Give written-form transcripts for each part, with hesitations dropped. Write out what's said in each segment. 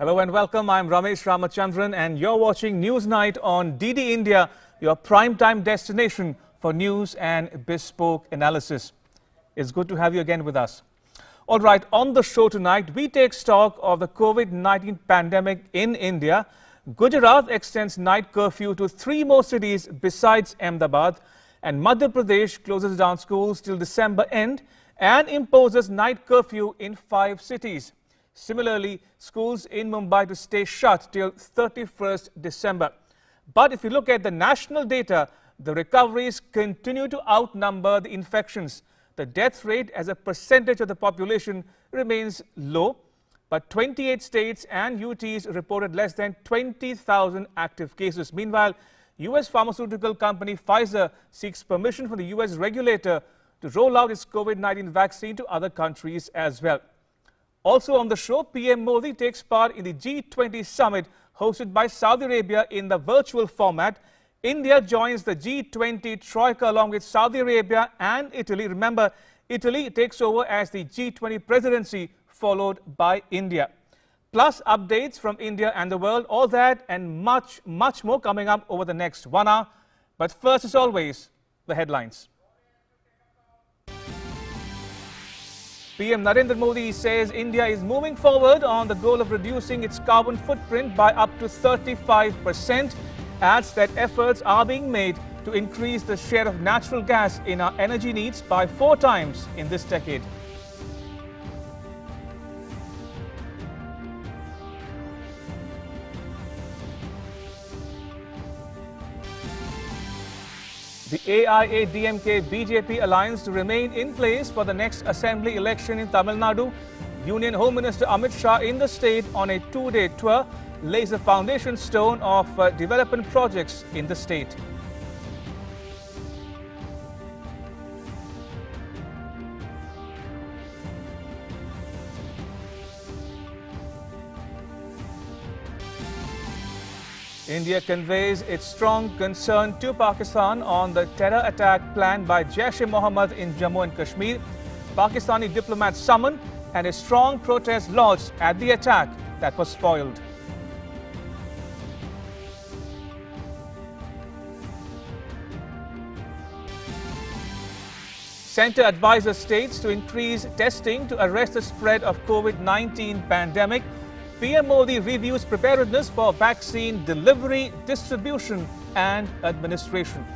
Hello and welcome. I'm Ramesh Ramachandran and you're watching News Night on DD India, your prime-time destination for news and bespoke analysis. It's good to have you again with us. All right, on the show tonight, we take stock of the COVID-19 pandemic in India. Gujarat extends night curfew to 3 more cities besides Ahmedabad, and Madhya Pradesh closes down schools till December end and imposes night curfew in 5 cities. Similarly, schools in Mumbai to stay shut till 31st December. But if you look at the national data, the recoveries continue to outnumber the infections. The death rate as a percentage of the population remains low, but 28 states and UTs reported less than 20,000 active cases. Meanwhile, US pharmaceutical company Pfizer seeks permission from the US regulator to roll out its COVID-19 vaccine to other countries as well. Also on the show, PM Modi takes part in the G20 summit hosted by Saudi Arabia in the virtual format. India joins the G20 troika along with Saudi Arabia and Italy. Remember, Italy takes over as the G20 presidency, followed by India. Plus updates from India and the world, all that and much more coming up over the next 1 hour. But first, as always, the headlines. PM Narendra Modi says India is moving forward on the goal of reducing its carbon footprint by up to 35%. Adds that efforts are being made to increase the share of natural gas in our energy needs by 4 times in this decade. The AIADMK-BJP alliance to remain in place for the next assembly election in Tamil Nadu. Union Home Minister Amit Shah in the state on a 2-day tour lays the foundation stone of development projects in the state. India conveys its strong concern to Pakistan on the terror attack planned by Jaish-e-Mohammed in Jammu and Kashmir. Pakistani diplomats summoned and a strong protest lodged at the attack that was foiled. Centre advises states to increase testing to arrest the spread of COVID-19 pandemic. PM Modi reviews preparedness for vaccine delivery, distribution and administration.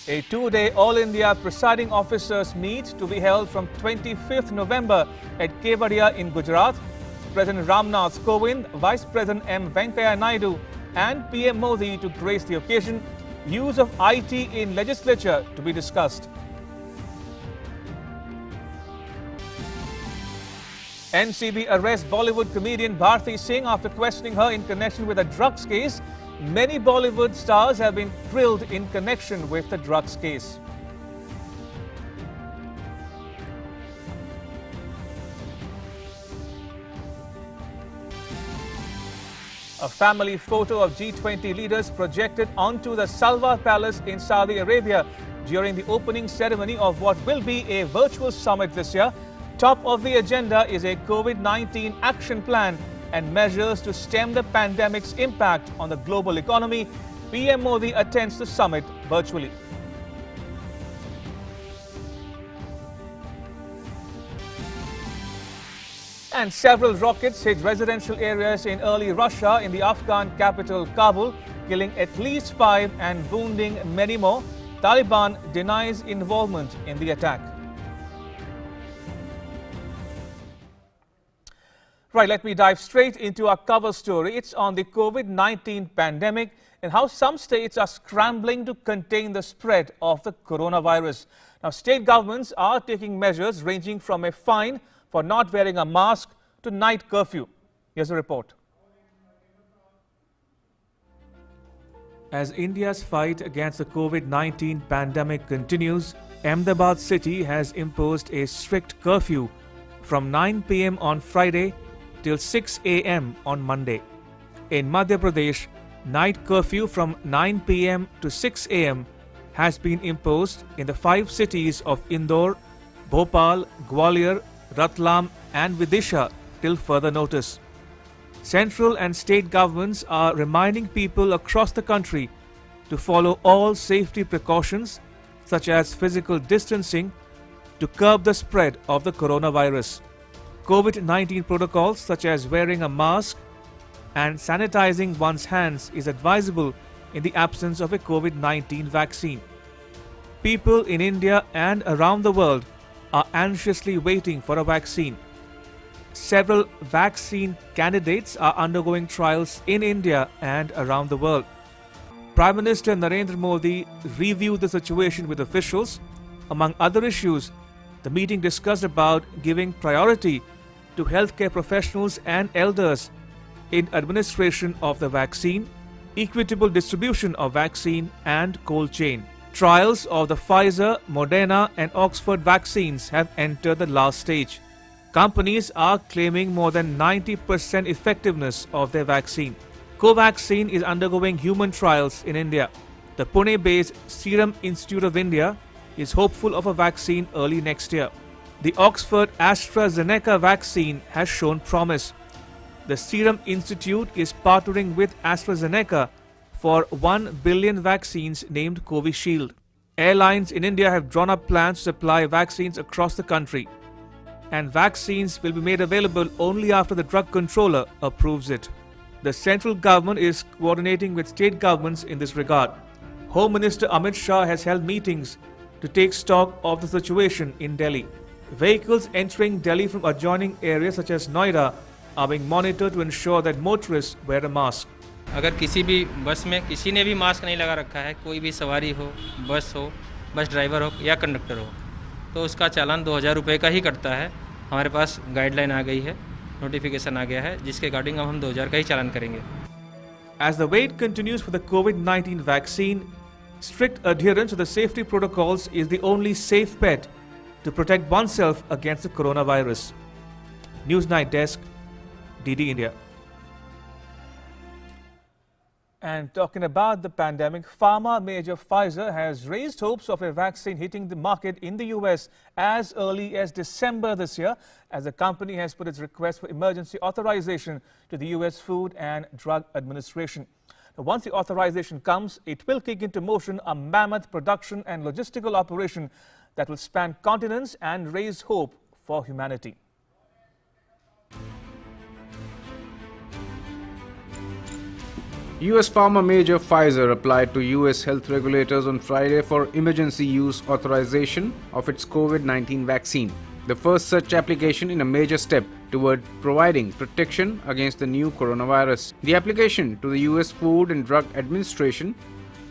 A 2-day All India Presiding Officers Meet to be held from 25th November at Kevadia in Gujarat. President Ramnath Kovind, Vice President M. Venkaiah Naidu and PM Modi to grace the occasion. Use of IT in legislature to be discussed. NCB arrests Bollywood comedian Bharti Singh after questioning her in connection with a drugs case. Many Bollywood stars have been grilled in connection with the drugs case. A family photo of G20 leaders projected onto the Salwa Palace in Saudi Arabia during the opening ceremony of what will be a virtual summit this year. Top of the agenda is a COVID-19 action plan and measures to stem the pandemic's impact on the global economy. PM Modi attends the summit virtually. And several rockets hit residential areas in early Russia in the Afghan capital Kabul, killing at least 5 and wounding many more. Taliban denies involvement in the attack. Right, let me dive straight into our cover story. It's on the COVID-19 pandemic and how some states are scrambling to contain the spread of the coronavirus. Now, state governments are taking measures ranging from a fine for not wearing a mask to night curfew. Here's a report. As India's fight against the COVID-19 pandemic continues, Ahmedabad city has imposed a strict curfew from 9 p.m. on Friday till 6 a.m. on Monday. In Madhya Pradesh, night curfew from 9 p.m. to 6 a.m. has been imposed in the 5 cities of Indore, Bhopal, Gwalior, Ratlam and Vidisha till further notice. Central and state governments are reminding people across the country to follow all safety precautions such as physical distancing to curb the spread of the coronavirus. COVID-19 protocols such as wearing a mask and sanitizing one's hands is advisable in the absence of a COVID-19 vaccine. People in India and around the world are anxiously waiting for a vaccine. Several vaccine candidates are undergoing trials in India and around the world. Prime Minister Narendra Modi reviewed the situation with officials. Among other issues, the meeting discussed about giving priority to healthcare professionals and elders in administration of the vaccine, equitable distribution of vaccine and cold chain. Trials of the Pfizer, Moderna and Oxford vaccines have entered the last stage. Companies are claiming more than 90% effectiveness of their vaccine. Covaxin is undergoing human trials in India. The Pune-based Serum Institute of India is hopeful of a vaccine early next year. The Oxford AstraZeneca vaccine has shown promise. The Serum Institute is partnering with AstraZeneca for 1 billion vaccines named Covishield. Airlines in India have drawn up plans to supply vaccines across the country, and vaccines will be made available only after the drug controller approves it. The central government is coordinating with state governments in this regard. Home Minister Amit Shah has held meetings to take stock of the situation in Delhi. Vehicles entering Delhi from adjoining areas such as Noida are being monitored to ensure that motorists wear a mask. अगर किसी भी बस में किसी ने भी mask नहीं लगा रखा है, कोई भी सवारी हो, बस ड्राइवर हो या कंडक्टर हो, तो उसका चालान 2000 रुपये का ही कटता है। हमारे पास गाइडलाइन आ गई है, नोटिफिकेशन आ गया है, जिसके अकॉर्डिंग अब हम 2000 का ही चालान करेंगे। As the wait continues for the COVID-19 vaccine, strict adherence to the safety protocols is the only safe bet to protect oneself against the coronavirus. Newsnight Desk, DD India. And talking about the pandemic, pharma major Pfizer has raised hopes of a vaccine hitting the market in the US as early as December this year, as the company has put its request for emergency authorization to the US Food and Drug Administration. Now, once the authorization comes, it will kick into motion a mammoth production and logistical operation that will span continents and raise hope for humanity. US pharma major Pfizer applied to US health regulators on Friday for emergency use authorization of its COVID-19 vaccine, the first such application in a major step toward providing protection against the new coronavirus. The application to the US Food and Drug Administration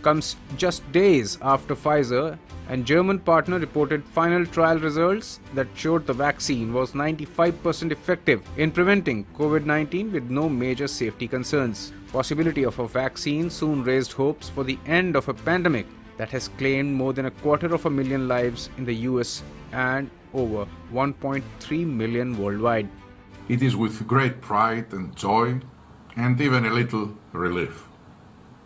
comes just days after Pfizer and German partner reported final trial results that showed the vaccine was 95% effective in preventing COVID-19 with no major safety concerns. Possibility of a vaccine soon raised hopes for the end of a pandemic that has claimed more than 250,000 lives in the US and over 1.3 million worldwide. It is with great pride and joy and even a little relief.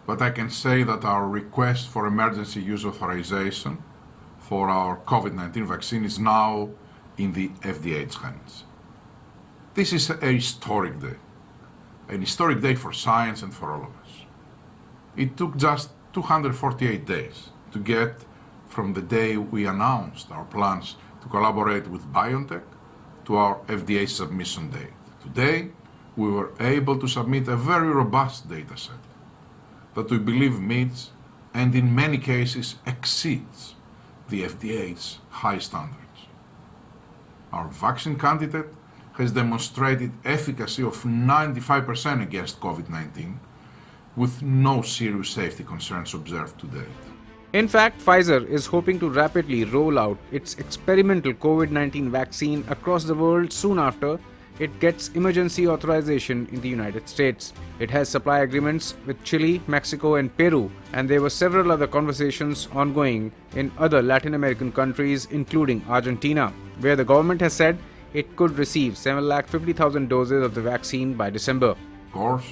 But I can say that our request for emergency use authorization for our COVID-19 vaccine is now in the FDA's hands. This is a historic day, an historic day for science and for all of us. It took just 248 days to get from the day we announced our plans to collaborate with BioNTech to our FDA submission date. Today, we were able to submit a very robust data set that we believe meets and in many cases exceeds the FDA's high standards. Our vaccine candidate has demonstrated efficacy of 95% against COVID-19 with no serious safety concerns observed to date. In fact, Pfizer is hoping to rapidly roll out its experimental COVID-19 vaccine across the world soon after it gets emergency authorization in the United States. It has supply agreements with Chile, Mexico and Peru, and there were several other conversations ongoing in other Latin American countries including Argentina, where the government has said it could receive 750,000 doses of the vaccine by December. Of course,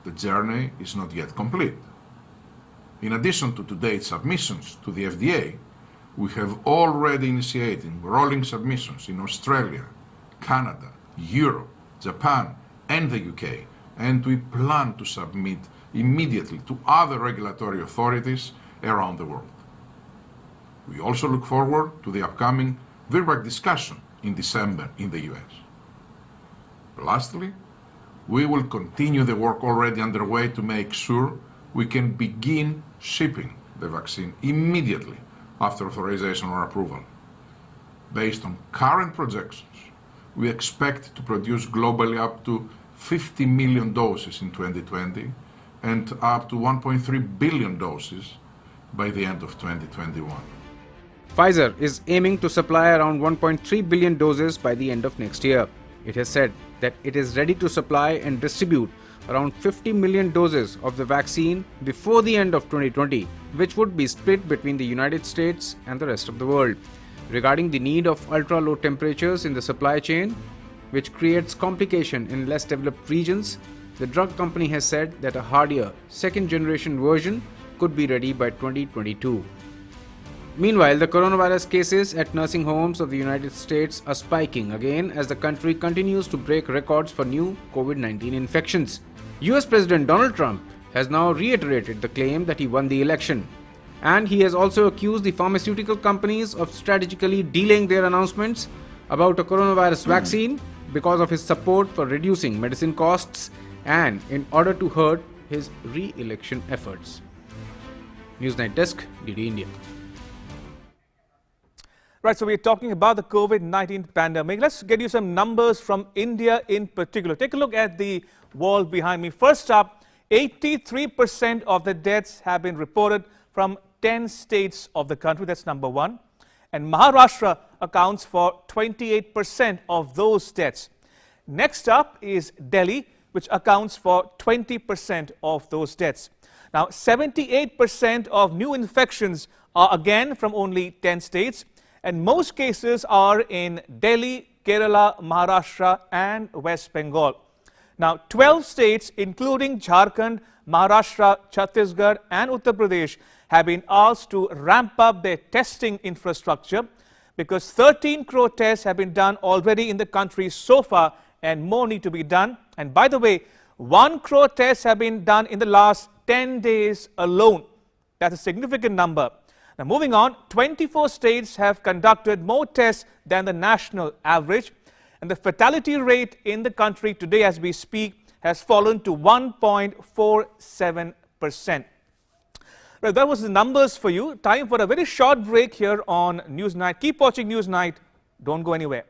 the journey is not yet complete. In addition to today's submissions to the FDA, we have already initiated rolling submissions in Australia, Canada, Europe, Japan, and the UK, and we plan to submit immediately to other regulatory authorities around the world. We also look forward to the upcoming VRBPAC discussion in December in the US. Lastly, we will continue the work already underway to make sure we can begin shipping the vaccine immediately after authorization or approval. Based on current projections, we expect to produce globally up to 50 million doses in 2020 and up to 1.3 billion doses by the end of 2021. Pfizer is aiming to supply around 1.3 billion doses by the end of next year. It has said that it is ready to supply and distribute around 50 million doses of the vaccine before the end of 2020, which would be split between the United States and the rest of the world. Regarding the need of ultra-low temperatures in the supply chain, which creates complication in less developed regions, the drug company has said that a hardier second-generation version could be ready by 2022. Meanwhile, the coronavirus cases at nursing homes of the United States are spiking again as the country continues to break records for new COVID-19 infections. US President Donald Trump has now reiterated the claim that he won the election. And he has also accused the pharmaceutical companies of strategically delaying their announcements about a coronavirus vaccine because of his support for reducing medicine costs and in order to hurt his re-election efforts. Newsnight Desk, DD India. Right, so we're talking about the COVID-19 pandemic. Let's get you some numbers from India in particular. Take a look at the wall behind me. First up, 83% of the deaths have been reported from 10 states of the country. That's number one. And Maharashtra accounts for 28% of those deaths. Next up is Delhi, which accounts for 20% of those deaths. Now, 78% of new infections are again from only 10 states. And most cases are in Delhi, Kerala, Maharashtra and West Bengal. Now, 12 states, including Jharkhand, Maharashtra, Chhattisgarh and Uttar Pradesh, have been asked to ramp up their testing infrastructure because 13 crore tests have been done already in the country so far and more need to be done. And by the way, 1 crore tests have been done in the last 10 days alone. That's a significant number. Now, moving on, 24 states have conducted more tests than the national average, and the fatality rate in the country today as we speak has fallen to 1.47%. Well, that was the numbers for you. Time for a very short break here on Newsnight. Keep watching Newsnight. Don't go anywhere.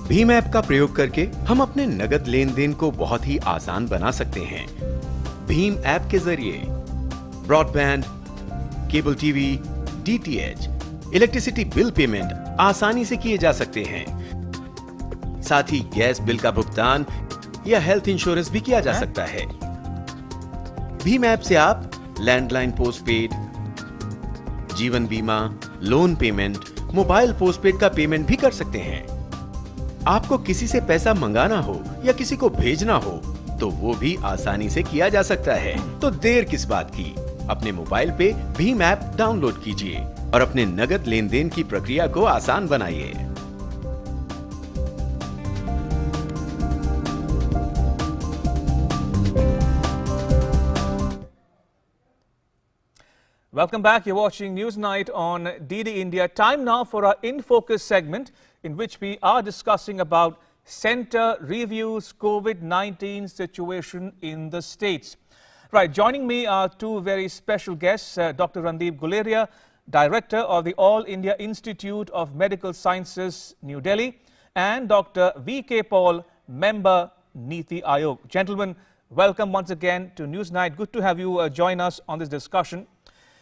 Bhim app का प्रयोग करके हम अपने नगद लेन then को बहुत ही आसान बना सकते हैं। भीम ऐप के जरिए broadband, cable TV, DTH, electricity bill payment आसानी से किए जा सकते हैं। साथ ही गैस बिल का भुगतान या हेल्थ इंश्योरेंस भी किया जा सकता है। भीम ऐप से आप लैंडलाइन पोस्टपेड, जीवन बीमा, लोन पेमेंट, मोबाइल पोस्टपेड का पेमेंट भी कर सकते हैं। आपको किसी से पैसा मंगाना हो या किसी को भेजना हो तो वो भी आसानी से किया जा सकता है। तो देर किस बात की, अपने मोबाइल पे भीम ऐप डाउनलोड कीजिए और अपने नगद लेन देन की प्रक्रिया को आसान बनाइए। Welcome back. You're watching Newsnight on DD India. Time now for our In Focus segment, in which we are discussing about Centre Reviews COVID-19 situation in the states. Right, joining me are two very special guests, Dr. Randeep Guleria, Director of the All India Institute of Medical Sciences, New Delhi, and Dr. V.K. Paul, Member, Niti Aayog. Gentlemen, Welcome once again to Newsnight. Good to have you join us on this discussion.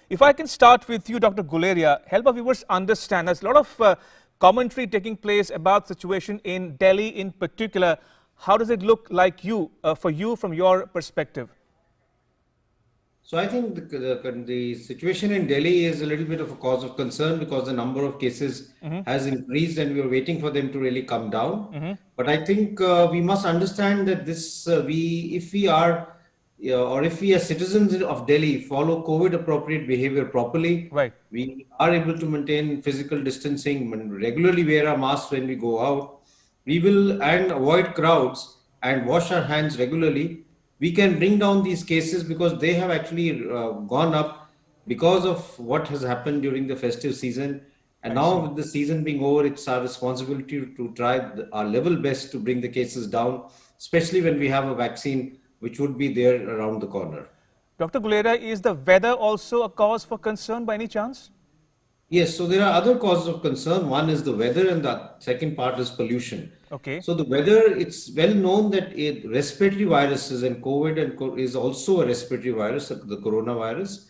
If I can start with you, Dr. Guleria, help our viewers understand. There's a lot of commentary taking place about the situation in Delhi in particular. How does it look like for you from your perspective? So I think the situation in Delhi is a little bit of a cause of concern because the number of cases has increased and we are waiting for them to really come down. But I think we must understand that if we as citizens of Delhi follow COVID appropriate behavior properly, Right. we are able to maintain physical distancing, regularly wear our masks when we go out, and avoid crowds and wash our hands regularly, we can bring down these cases because they have actually gone up because of what has happened during the festive season. And now with the season being over, it's our responsibility to try our level best to bring the cases down, especially when we have a vaccine which would be there around the corner. Dr. Guleria, is the weather also a cause for concern by any chance? Yes, so there are other causes of concern. One is the weather and the second part is pollution. Okay. So the weather, it's well known that respiratory viruses and COVID is also a respiratory virus, the coronavirus,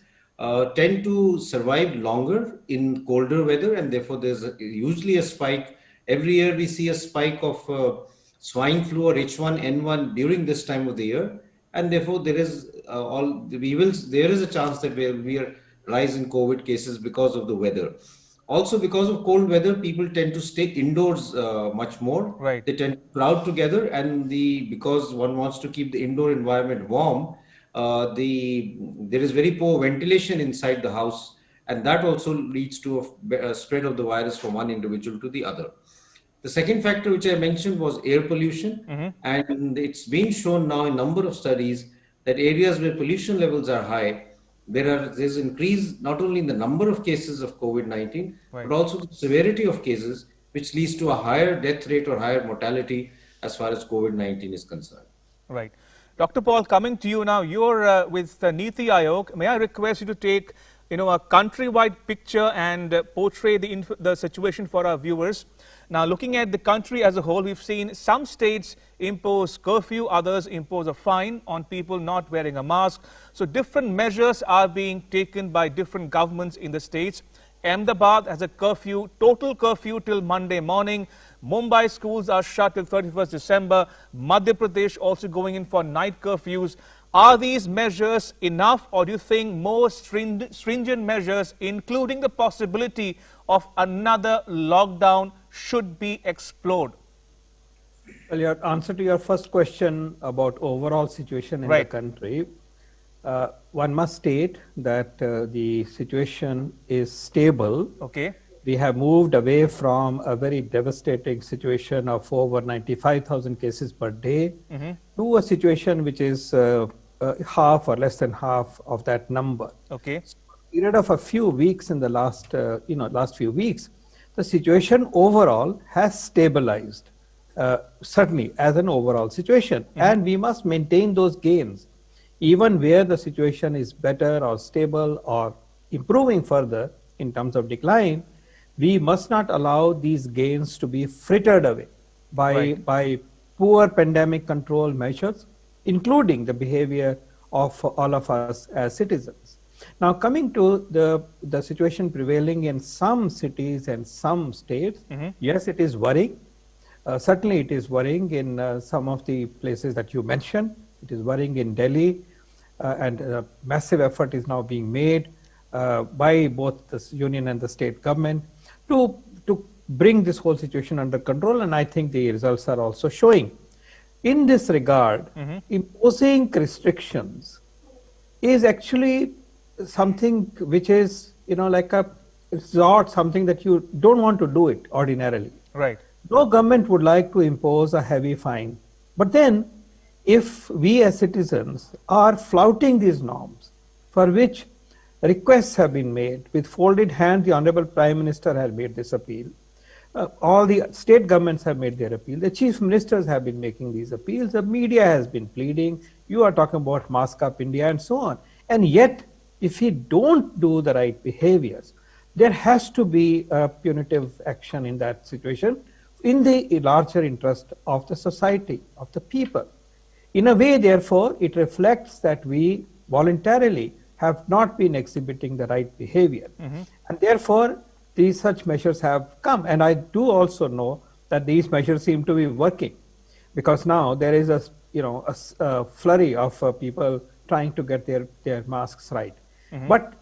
tend to survive longer in colder weather, and therefore there's usually a spike. Every year we see a spike of swine flu or H1N1 during this time of the year, and therefore there is a chance that there will be a rise in COVID cases because of the weather. Also, because of cold weather, people tend to stay indoors much more. Right. They tend to crowd together, and because one wants to keep the indoor environment warm, there is very poor ventilation inside the house, and that also leads to a spread of the virus from one individual to the other. The second factor which I mentioned was air pollution, and it's been shown now in a number of studies that areas where pollution levels are high, there's increase not only in the number of cases of COVID-19, Right. but also the severity of cases, which leads to a higher death rate or higher mortality as far as COVID-19 is concerned. Right. Dr. Paul, coming to you now, you're with the Niti Aayog. May I request you to take a countrywide picture and portray the situation for our viewers. Now, looking at the country as a whole, we've seen some states impose curfew, others impose a fine on people not wearing a mask. So different measures are being taken by different governments in the states. Ahmedabad has a curfew, total curfew till Monday morning. Mumbai schools are shut till 31st December. Madhya Pradesh also going in for night curfews. Are these measures enough, or do you think more stringent measures, including the possibility of another lockdown, should be explored? Well, your answer to your first question about overall situation in the country, one must state that the situation is stable. Okay. We have moved away from a very devastating situation of over 95,000 cases per day to a situation which is half or less than half of that number. Okay. Period of a few weeks in the last few weeks, the situation overall has stabilized, certainly as an overall situation, and we must maintain those gains even where the situation is better or stable or improving further in terms of decline. We must not allow these gains to be frittered away by poor pandemic control measures, including the behavior of all of us as citizens. Now, coming to the situation prevailing in some cities and some states, yes, it is worrying. Certainly, it is worrying in some of the places that you mentioned. It is worrying in Delhi, and a massive effort is now being made by both the union and the state government to bring this whole situation under control, and I think the results are also showing. In this regard, imposing restrictions is actually something which is, it's not something that you don't want to do it ordinarily. Right. No government would like to impose a heavy fine. But then, if we as citizens are flouting these norms, for which requests have been made, with folded hands, the Honorable Prime Minister has made this appeal. All the state governments have made their appeal. The chief ministers have been making these appeals. The media has been pleading. You are talking about Mask Up India and so on. And yet, if we don't do the right behaviors, there has to be a punitive action in that situation in the larger interest of the society, of the people. In a way, therefore, it reflects that we voluntarily have not been exhibiting the right behavior. And therefore, these such measures have come. And I do also know that these measures seem to be working, because now there is a flurry of people trying to get their masks right. But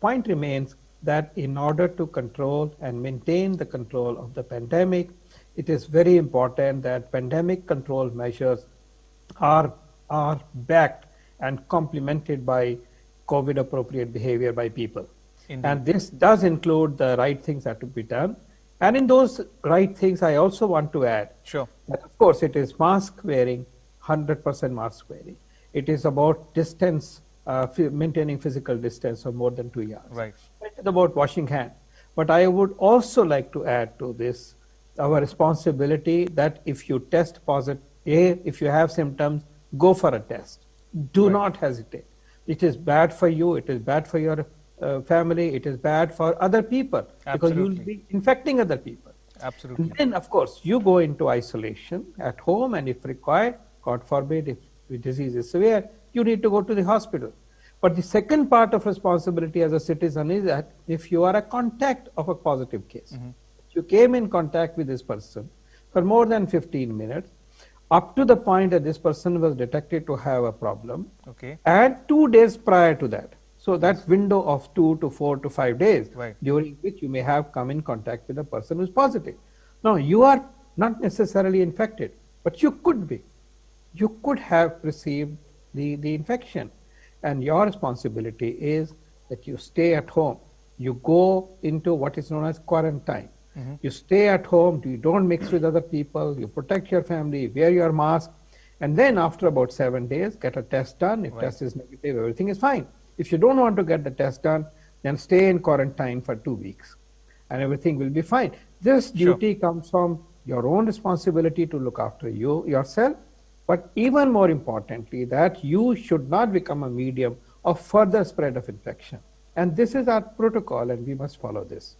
point remains that in order to control and maintain the control of the pandemic, it is very important that pandemic control measures are backed and complemented by COVID appropriate behavior by people. Indeed. And this does include the right things that to be done. And in those right things, I also want to add Sure. that, of course, it is mask wearing, 100% mask wearing. It is about distance, maintaining physical distance of more than 2 yards. Right. It is about washing hands. But I would also like to add to this our responsibility that if you test positive, if you have symptoms, go for a test. Do Right. not hesitate. It is bad for you. It is bad for your family. It is bad for other people because you will Absolutely. be infecting other people. Absolutely. And then, of course, you go into isolation at home, and if required, God forbid, if the disease is severe, you need to go to the hospital. But the second part of responsibility as a citizen is that if you are a contact of a positive case, you came in contact with this person for more than 15 minutes, up to the point that this person was detected to have a problem, Okay. and 2 days prior to that. So that window of 2 to 4 to 5 days, Right. during which you may have come in contact with a person who is positive. Now, you are not necessarily infected, but you could be. You could have received the infection. And your responsibility is that you stay at home. You go into what is known as quarantine. You stay at home, you don't mix with other people, you protect your family, wear your mask, and then after about 7 days, get a test done. If Right. test is negative, everything is fine. If you don't want to get the test done, then stay in quarantine for 2 weeks, and everything will be fine. This Sure. duty comes from your own responsibility to look after yourself, but even more importantly, that you should not become a medium of further spread of infection. And this is our protocol, and we must follow this.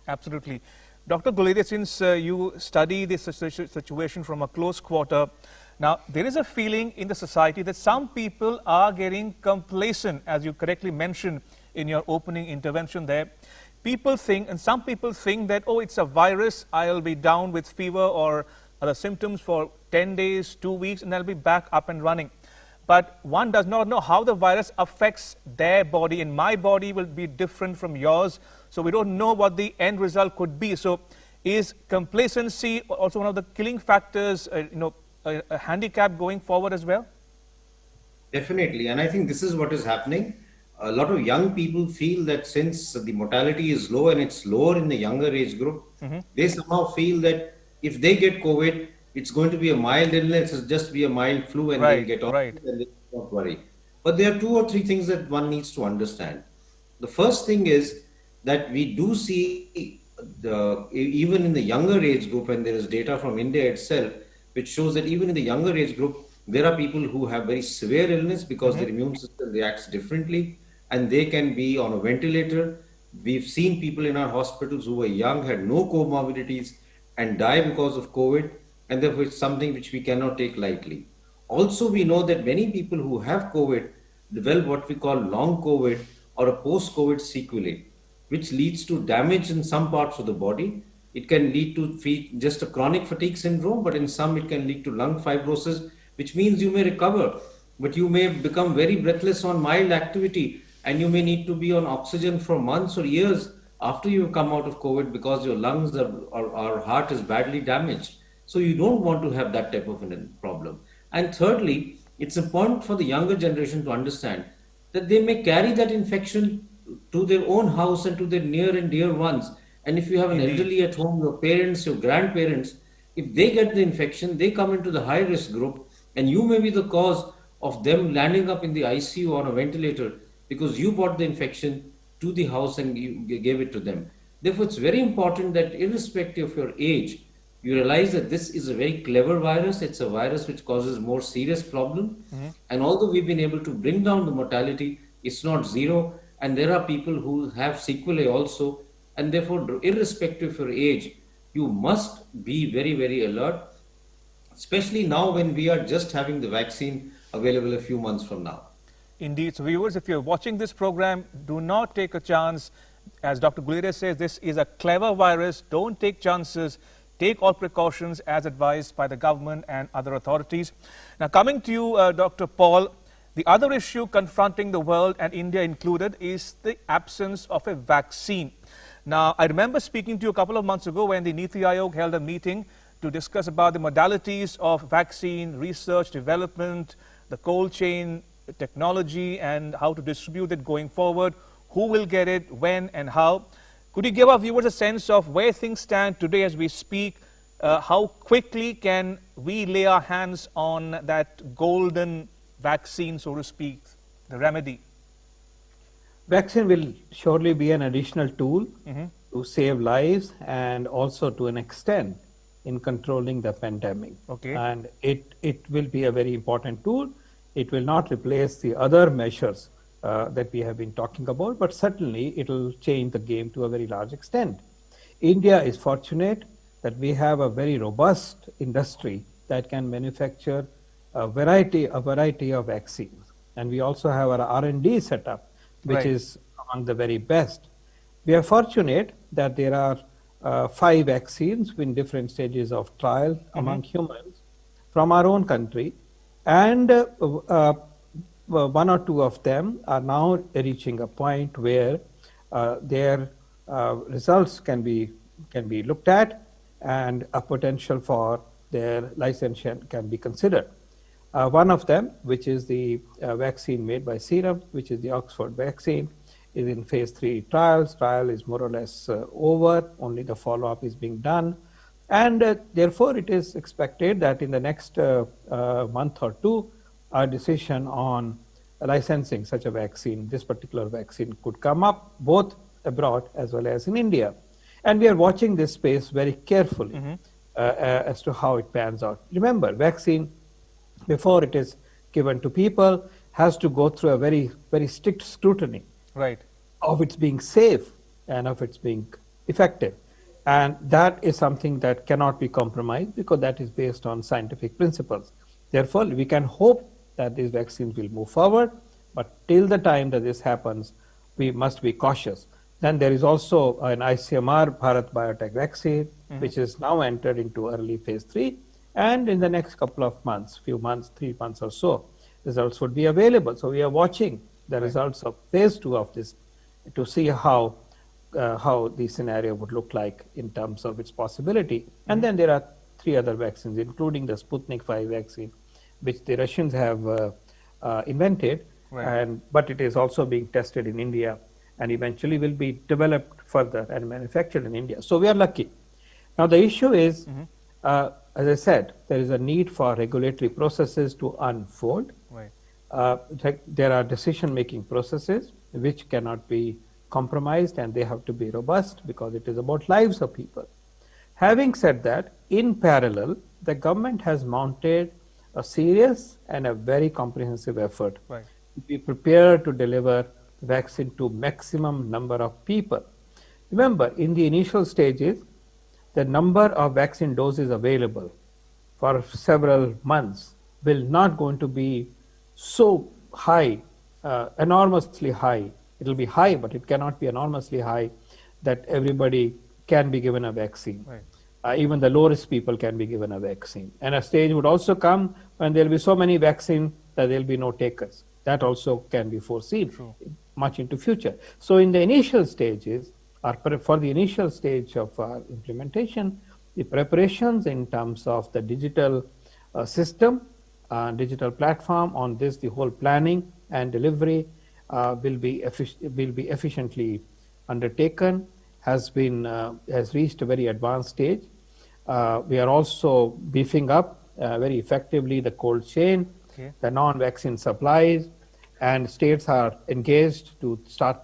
Absolutely. Dr. Gulede, since you study this situation from a close quarter, now there is a feeling in the society that some people are getting complacent, as you correctly mentioned in your opening intervention there. People think, and some people think that, oh, it's a virus, I'll be down with fever or other symptoms for 10 days, 2 weeks, and I'll be back up and running. But one does not know how the virus affects their body, and my body will be different from yours. So we don't know what the end result could be. So is complacency also one of the killing factors, a handicap going forward as well? Definitely. And I think this is what is happening. A lot of young people feel that since the mortality is low and it's lower in the younger age group, they somehow feel that if they get COVID, it's going to be a mild illness, it'll just be a mild flu, and Right, they'll get off right. it and they don't worry. But there are 2 or 3 things that one needs to understand. The first thing is that we do see even in the younger age group, and there is data from India itself, which shows that even in the younger age group, there are people who have very severe illness because their immune system reacts differently, and they can be on a ventilator. We've seen people in our hospitals who were young, had no comorbidities, and die because of COVID, and therefore it's something which we cannot take lightly. Also, we know that many people who have COVID develop what we call long COVID or a post-COVID sequelae, which leads to damage in some parts of the body. It can lead to just a chronic fatigue syndrome, but in some it can lead to lung fibrosis, which means you may recover, but you may become very breathless on mild activity, and you may need to be on oxygen for months or years after you come out of COVID because your lungs or heart is badly damaged. So you don't want to have that type of a problem. And thirdly, it's important for the younger generation to understand that they may carry that infection to their own house and to their near and dear ones. And if you have an elderly at home, your parents, your grandparents, if they get the infection, they come into the high risk group, and you may be the cause of them landing up in the ICU on a ventilator because you brought the infection to the house and you gave it to them. Therefore, it's very important that irrespective of your age, you realize that this is a very clever virus. It's a virus which causes more serious problems. And although we've been able to bring down the mortality, it's not zero. And there are people who have sequelae also. And therefore, irrespective of your age, you must be very, very alert. especially now when we are just having the vaccine available a few months from now. Indeed. So viewers, if you're watching this program, do not take a chance. As Dr. Gulire says, this is a clever virus. Don't take chances. Take all precautions as advised by the government and other authorities. Now, coming to you, Dr. Paul, the other issue confronting the world, and India included, is the absence of a vaccine. Now, I remember speaking to you a couple of months ago when the Niti Aayog held a meeting to discuss about the modalities of vaccine research, development, the cold chain technology, and how to distribute it going forward, who will get it, when and how. Could you give our viewers a sense of where things stand today as we speak? How quickly can we lay our hands on that golden vaccine, so to speak, the remedy? Vaccine will surely be an additional tool to save lives and also to an extent in controlling the pandemic. Okay. And it will be a very important tool. It will not replace the other measures that we have been talking about, but certainly it will change the game to a very large extent. India is fortunate that we have a very robust industry that can manufacture a variety of vaccines. And we also have our R&D setup, which Right. is among the very best. We are fortunate that there are 5 vaccines in different stages of trial among humans from our own country, and one or two of them are now reaching a point where their results can be looked at, and a potential for their licensure can be considered. One of them, which is the vaccine made by Serum, which is the Oxford vaccine, is in phase 3 trials. Trial is more or less over, only the follow-up is being done. And therefore, it is expected that in the next month or two, a decision on licensing such a vaccine, this particular vaccine, could come up both abroad as well as in India. And we are watching this space very carefully as to how it pans out. Remember, vaccine, before it is given to people, has to go through a very, very strict scrutiny Right. of its being safe and of its being effective. And that is something that cannot be compromised because that is based on scientific principles. Therefore, we can hope that these vaccines will move forward, but till the time that this happens, we must be cautious. Then there is also an ICMR Bharat Biotech vaccine, which is now entered into early phase 3, and in the next couple of months, few months, 3 months or so, results would be available. So we are watching the results of phase 2 of this to see how the scenario would look like in terms of its possibility. And then there are 3 other vaccines, including the Sputnik 5 vaccine, which the Russians have invented, but it is also being tested in India and eventually will be developed further and manufactured in India. So we are lucky. Now the issue is, as I said, there is a need for regulatory processes to unfold. There are decision-making processes which cannot be compromised, and they have to be robust because it is about lives of people. Having said that, in parallel, the government has mounted a serious and a very comprehensive effort to be prepared to deliver vaccine to maximum number of people. Remember, in the initial stages, the number of vaccine doses available for several months will not going to be so high, enormously high. It will be high, but it cannot be enormously high that everybody can be given a vaccine. Even the low-risk people can be given a vaccine. And a stage would also come when there will be so many vaccines that there will be no takers. That also can be foreseen much into future. So in the initial stages, or for the initial stage of our implementation, the preparations in terms of the digital system, digital platform on this, the whole planning and delivery will be efficiently undertaken, has reached a very advanced stage. We are also beefing up very effectively the cold chain, the non-vaccine supplies, and states are engaged to start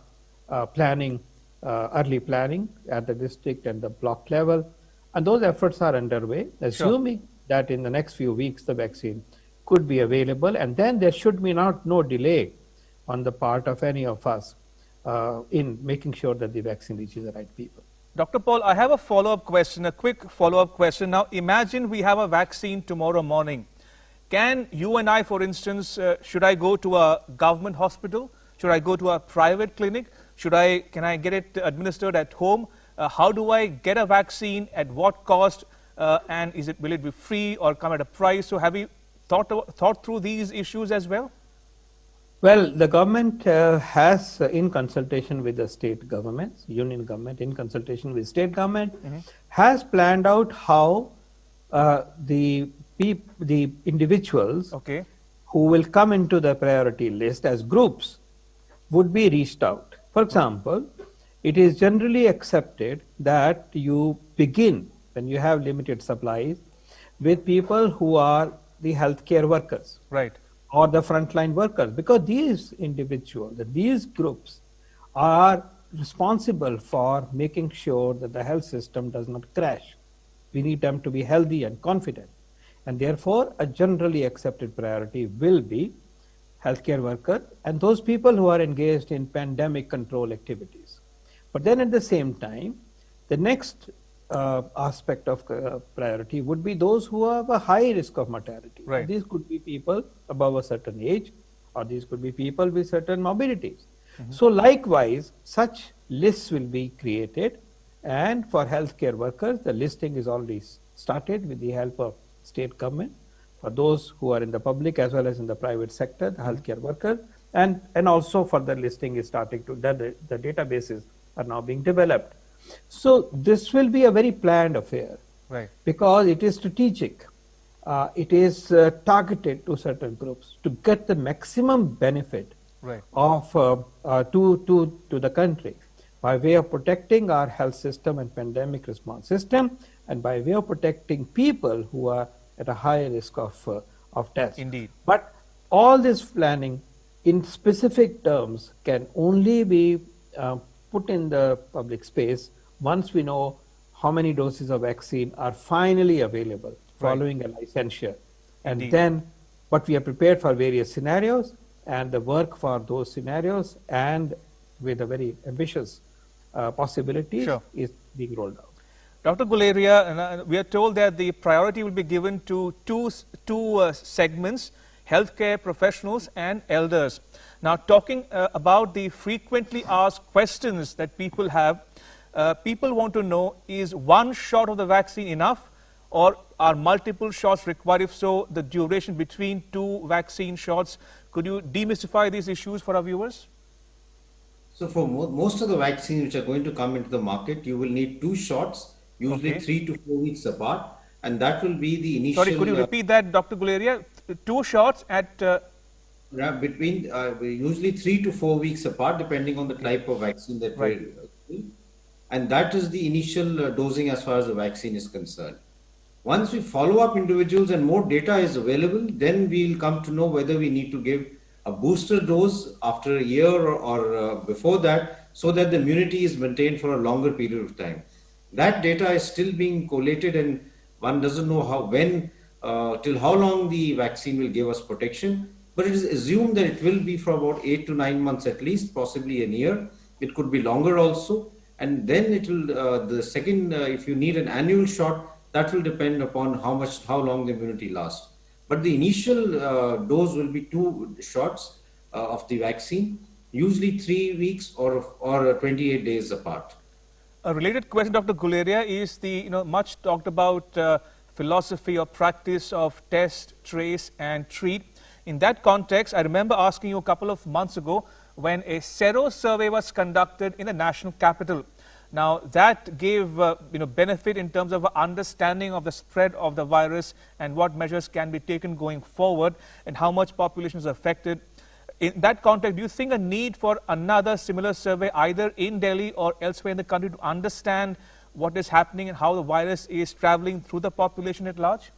planning, early planning at the district and the block level. And those efforts are underway, assuming that in the next few weeks the vaccine could be available, and then there should be no delay on the part of any of us in making sure that the vaccine reaches the right people. Dr. Paul, I have a follow-up question, a quick follow-up question. Now, imagine we have a vaccine tomorrow morning. Can you and I, for instance, should I go to a government hospital? Should I go to a private clinic? Can I get it administered at home? How do I get a vaccine? At what cost? And will it be free or come at a price? So have you thought through these issues as well? Well, the government has, in consultation with the state governments, union government, in consultation with state government, has planned out how the individuals who will come into the priority list as groups would be reached out. For example, it is generally accepted that you begin, when you have limited supplies, with people who are the healthcare workers. Right. Or the frontline workers, because these individuals, these groups are responsible for making sure that the health system does not crash. We need them to be healthy and confident. And therefore, a generally accepted priority will be healthcare workers and those people who are engaged in pandemic control activities. But then at the same time, the next aspect of priority would be those who have a high risk of mortality. Right. These could be people above a certain age, or these could be people with certain morbidities. So likewise, such lists will be created, and for healthcare workers, the listing is already started with the help of state government. For those who are in the public as well as in the private sector, the healthcare workers, and also further listing is starting to, the databases are now being developed. So this will be a very planned affair, right? Because it is strategic. It is targeted to certain groups to get the maximum benefit, right, of to the country by way of protecting our health system and pandemic response system, and by way of protecting people who are at a high risk of death. Indeed. But all this planning in specific terms can only be put in the public space once we know how many doses of vaccine are finally available following a licensure. And Indeed. then, but we are prepared for various scenarios, and the work for those scenarios and with a very ambitious possibilities is being rolled out. Dr. Guleria, we are told that the priority will be given to two segments, healthcare professionals and elders. Now, talking about the frequently asked questions that people have, people want to know, is one shot of the vaccine enough, or are multiple shots required? If so, the duration between two vaccine shots. Could you demystify these issues for our viewers? So for most of the vaccines which are going to come into the market, you will need 2 shots, usually 3 to 4 weeks apart, and that will be the initial... Sorry, could you repeat that, Dr. Guleria? 2 shots at... between usually 3 to 4 weeks apart, depending on the type of vaccine that we're doing. And that is the initial dosing as far as the vaccine is concerned. Once we follow up individuals and more data is available, then we'll come to know whether we need to give a booster dose after a year or before that, so that the immunity is maintained for a longer period of time. That data is still being collated, and one doesn't know till how long the vaccine will give us protection. But it is assumed that it will be for about 8 to 9 months at least, possibly a year. It could be longer also. And then it will, the second, if you need an annual shot, that will depend upon how long the immunity lasts. But the initial dose will be 2 shots of the vaccine, usually 3 weeks or 28 days apart. A related question, Dr. Guleria, is the much talked about philosophy or practice of test, trace and treat. In that context, I remember asking you a couple of months ago when a sero survey was conducted in the national capital. Now, that gave benefit in terms of understanding of the spread of the virus and what measures can be taken going forward and how much population is affected. In that context, do you think a need for another similar survey either in Delhi or elsewhere in the country to understand what is happening and how the virus is traveling through the population at large?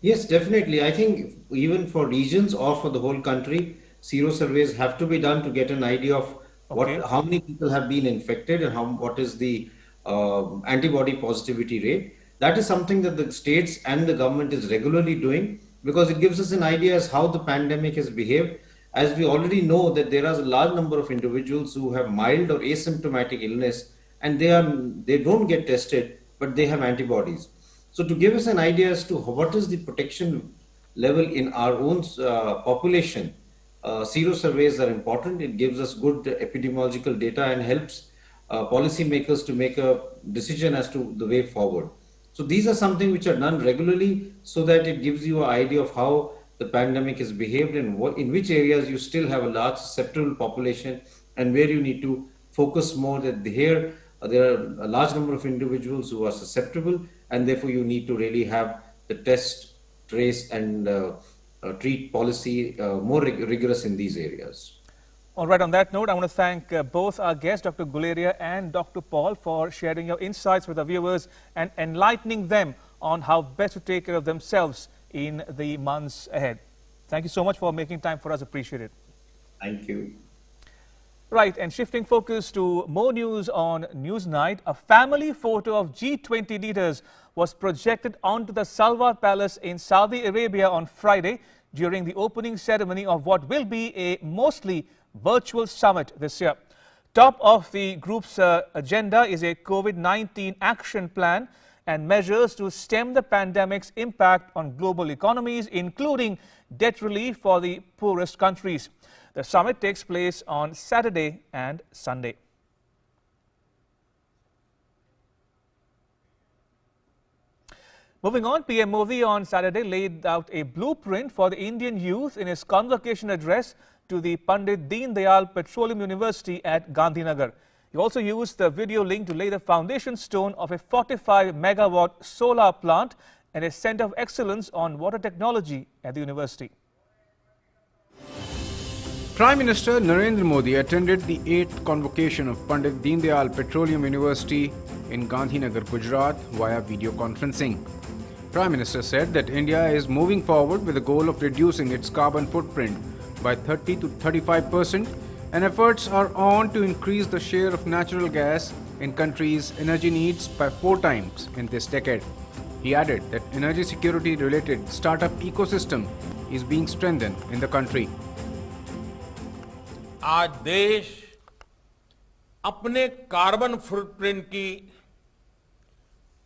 Yes, definitely. I think even for regions or for the whole country, sero surveys have to be done to get an idea of how many people have been infected and what is the antibody positivity rate. That is something that the states and the government is regularly doing, because it gives us an idea as how the pandemic has behaved. As we already know that there is a large number of individuals who have mild or asymptomatic illness and they don't get tested, but they have antibodies. So to give us an idea as to what is the protection level in our own population, sero surveys are important. It gives us good epidemiological data and helps policymakers to make a decision as to the way forward. So these are something which are done regularly so that it gives you an idea of how the pandemic has behaved and in which areas you still have a large susceptible population and where you need to focus more that here there are a large number of individuals who are susceptible, and therefore you need to really have the test, trace and treat policy more rigorous in these areas. All right, on that note, I want to thank both our guests, Dr. Guleria and Dr. Paul, for sharing your insights with our viewers and enlightening them on how best to take care of themselves in the months ahead. Thank you so much for making time for us. Appreciate it. Thank you. Right, and shifting focus to more news on Newsnight, a family photo of G20 leaders was projected onto the Salwa Palace in Saudi Arabia on Friday during the opening ceremony of what will be a mostly virtual summit this year. Top of the group's agenda is a COVID-19 action plan and measures to stem the pandemic's impact on global economies, including debt relief for the poorest countries. The summit takes place on Saturday and Sunday. Moving on, PM Modi on Saturday laid out a blueprint for the Indian youth in his convocation address to the Pandit Deen Dayal Petroleum University at Gandhinagar. He also used the video link to lay the foundation stone of a 45-megawatt solar plant and a center of excellence on water technology at the university. Prime Minister Narendra Modi attended the 8th convocation of Pandit Deen Dayal Petroleum University in Gandhinagar, Gujarat via video conferencing. Prime Minister said that India is moving forward with the goal of reducing its carbon footprint by 30 to 35%, and efforts are on to increase the share of natural gas in country's energy needs by 4 times in this decade. He added that energy security related startup ecosystem is being strengthened in the country. आज देश अपने carbon footprint की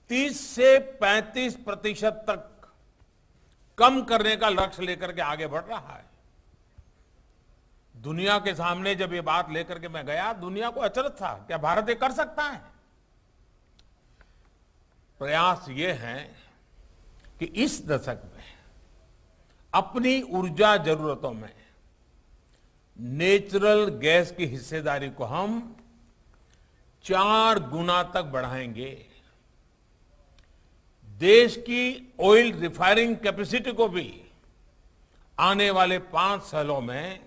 30 से 35% तक कम करने का लक्ष्य लेकर के आगे बढ़ रहा है। दुनिया के सामने जब ये बात लेकर के मैं गया, दुनिया को अचरज था, क्या भारत ये कर सकता है? प्रयास ये है कि इस दशक में अपनी ऊर्जा जरूरतों में नेचुरल गैस की हिस्सेदारी को हम 4 गुना तक बढ़ाएंगे। देश की ऑयल रिफाइनिंग कैपेसिटी को भी आने वाले 5 सालों में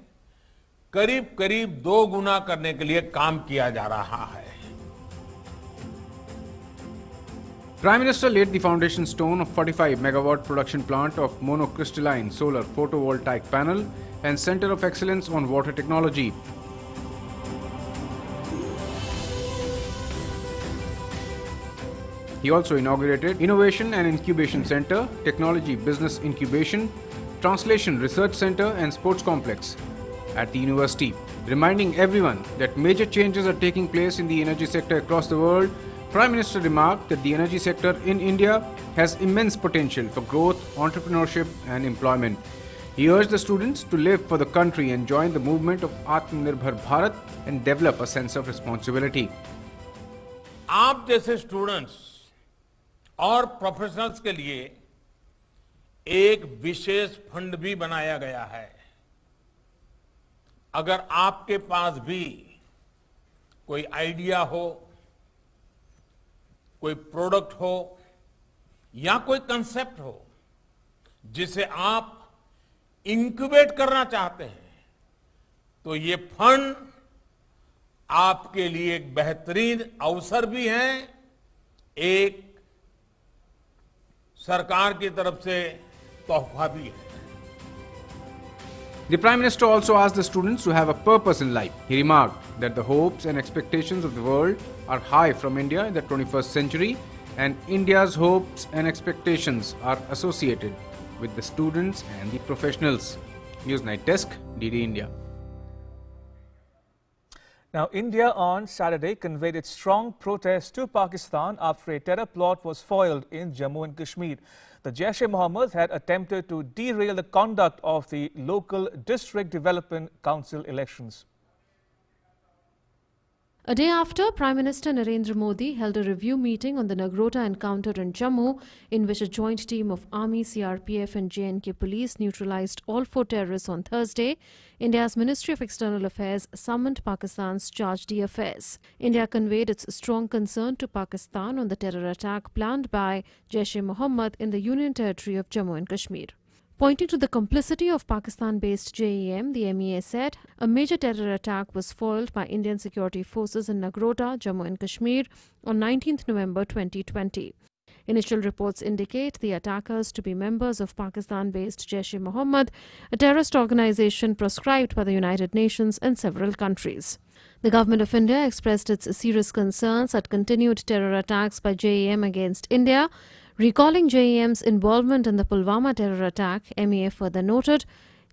करीब करीब 2 गुना करने के लिए काम किया जा रहा है। Prime Minister laid the foundation stone of 45 megawatt production plant of monocrystalline solar photovoltaic panel and Center of Excellence on Water Technology. He also inaugurated Innovation and Incubation Center, Technology Business Incubation, Translation Research Center and Sports Complex at the university, reminding everyone that major changes are taking place in the energy sector across the world. Prime Minister remarked that the energy sector in India has immense potential for growth, entrepreneurship and employment. He urged the students to live for the country and join the movement of Atmanirbhar Bharat and develop a sense of responsibility. आप जैसे students और professionals के लिए एक विशेष fund भी बनाया गया है। अगर आपके पास भी कोई आइडिया हो, कोई प्रोडक्ट हो या कोई कंसेप्ट हो जिसे आप इंक्यूबेट करना चाहते हैं, तो ये फंड आपके लिए एक बेहतरीन अवसर भी है, एक सरकार की तरफ से तोहफा भी है। The Prime Minister also asked the students to have a purpose in life. He remarked that the hopes and expectations of the world are high from India in the 21st century, and India's hopes and expectations are associated with the students and the professionals. Newsnight Desk, DD India. Now, India on Saturday conveyed its strong protest to Pakistan after a terror plot was foiled in Jammu and Kashmir. The Jaish-e-Mohammed had attempted to derail the conduct of the local District Development Council elections. A day after, Prime Minister Narendra Modi held a review meeting on the Nagrota encounter in Jammu, in which a joint team of Army, CRPF and J&K police neutralized all 4 terrorists on Thursday. India's Ministry of External Affairs summoned Pakistan's charge d'affaires. India conveyed its strong concern to Pakistan on the terror attack planned by Jaish-e-Mohammed in the Union Territory of Jammu and Kashmir. Pointing to the complicity of Pakistan-based JEM, the MEA said a major terror attack was foiled by Indian security forces in Nagrota, Jammu and Kashmir on 19th November 2020. Initial reports indicate the attackers to be members of Pakistan-based Jaish-e-Mohammed, a terrorist organization proscribed by the United Nations and several countries. The Government of India expressed its serious concerns at continued terror attacks by JEM against India. Recalling JEM's involvement in the Pulwama terror attack, MEA further noted,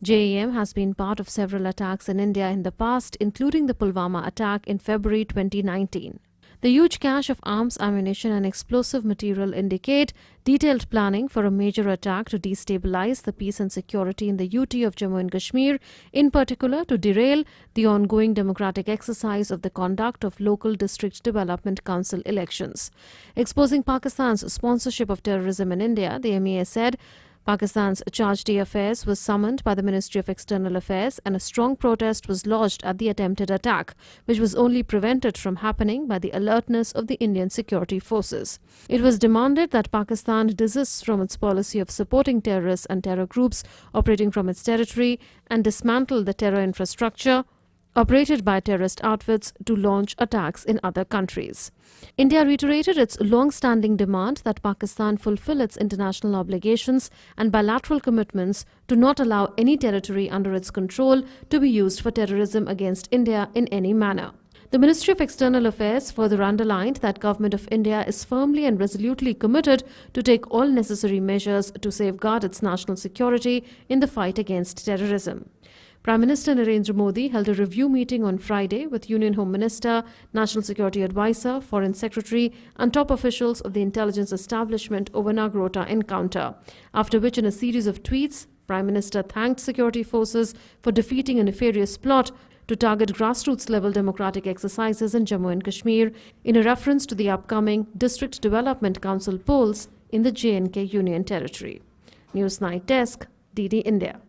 JEM has been part of several attacks in India in the past, including the Pulwama attack in February 2019. The huge cache of arms, ammunition and explosive material indicate detailed planning for a major attack to destabilize the peace and security in the UT of Jammu and Kashmir, in particular to derail the ongoing democratic exercise of the conduct of local District Development Council elections. Exposing Pakistan's sponsorship of terrorism in India, the MEA said Pakistan's charge d'affaires was summoned by the Ministry of External Affairs and a strong protest was lodged at the attempted attack, which was only prevented from happening by the alertness of the Indian security forces. It was demanded that Pakistan desists from its policy of supporting terrorists and terror groups operating from its territory and dismantle the terror infrastructure operated by terrorist outfits to launch attacks in other countries. India reiterated its long-standing demand that Pakistan fulfill its international obligations and bilateral commitments to not allow any territory under its control to be used for terrorism against India in any manner. The Ministry of External Affairs further underlined that Government of India is firmly and resolutely committed to take all necessary measures to safeguard its national security in the fight against terrorism. Prime Minister Narendra Modi held a review meeting on Friday with Union Home Minister, National Security Advisor, Foreign Secretary and top officials of the intelligence establishment over Nagrota encounter, after which in a series of tweets, Prime Minister thanked security forces for defeating a nefarious plot to target grassroots-level democratic exercises in Jammu and Kashmir in a reference to the upcoming District Development Council polls in the J&K Union Territory. Newsnight Desk, DD India.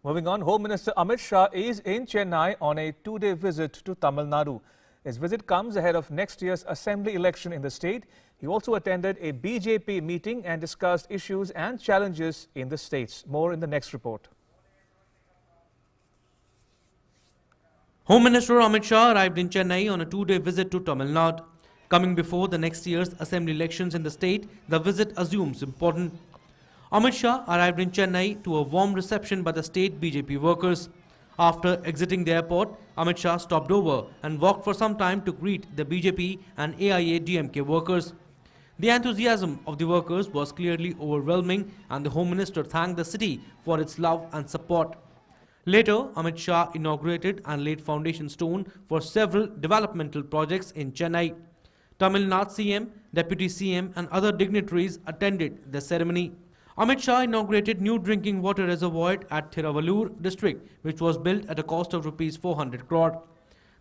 Moving on, Home Minister Amit Shah is in Chennai on a 2-day visit to Tamil Nadu. His visit comes ahead of next year's assembly election in the state. He also attended a BJP meeting and discussed issues and challenges in the states. More in the next report. Home Minister Amit Shah arrived in Chennai on a 2-day visit to Tamil Nadu. Coming before the next year's assembly elections in the state, the visit assumes importance. Amit Shah arrived in Chennai to a warm reception by the state BJP workers. After exiting the airport, Amit Shah stopped over and walked for some time to greet the BJP and AIA-DMK workers. The enthusiasm of the workers was clearly overwhelming and the Home Minister thanked the city for its love and support. Later, Amit Shah inaugurated and laid foundation stone for several developmental projects in Chennai. Tamil Nadu CM, Deputy CM and other dignitaries attended the ceremony. Amit Shah inaugurated new drinking water reservoir at Thiravalur district, which was built at a cost of Rs 400 crore.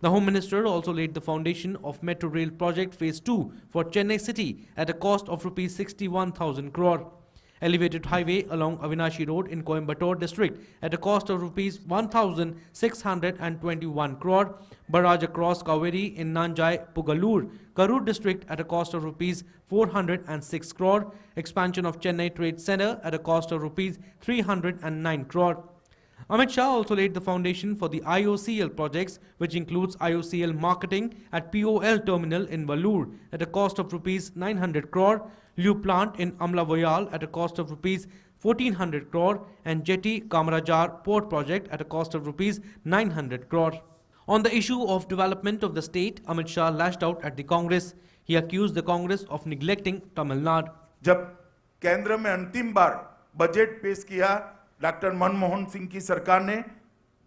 The Home Minister also laid the foundation of Metro Rail Project Phase 2 for Chennai City at a cost of Rs 61,000 crore. Elevated highway along Avinashi Road in Coimbatore district at a cost of Rs 1,621 crore. Barrage across Kaveri in Nanjai Pugalur, Karur district at a cost of Rs 406 crore. Expansion of Chennai Trade Center at a cost of Rs 309 crore. Amit Shah also laid the foundation for the IOCL projects, which includes IOCL marketing at POL terminal in Vellore at a cost of Rs 900 crore, lube plant in Amla Voyal at a cost of Rs 1400 crore and Jetty Kamarajar port project at a cost of Rs 900 crore. On the issue of development of the state, Amit Shah lashed out at the Congress. He accused the Congress of neglecting Tamil Nadu. जब केंद्र में अंतिम बार budget पेश किया doctor Manmohan Singh की सरकार ने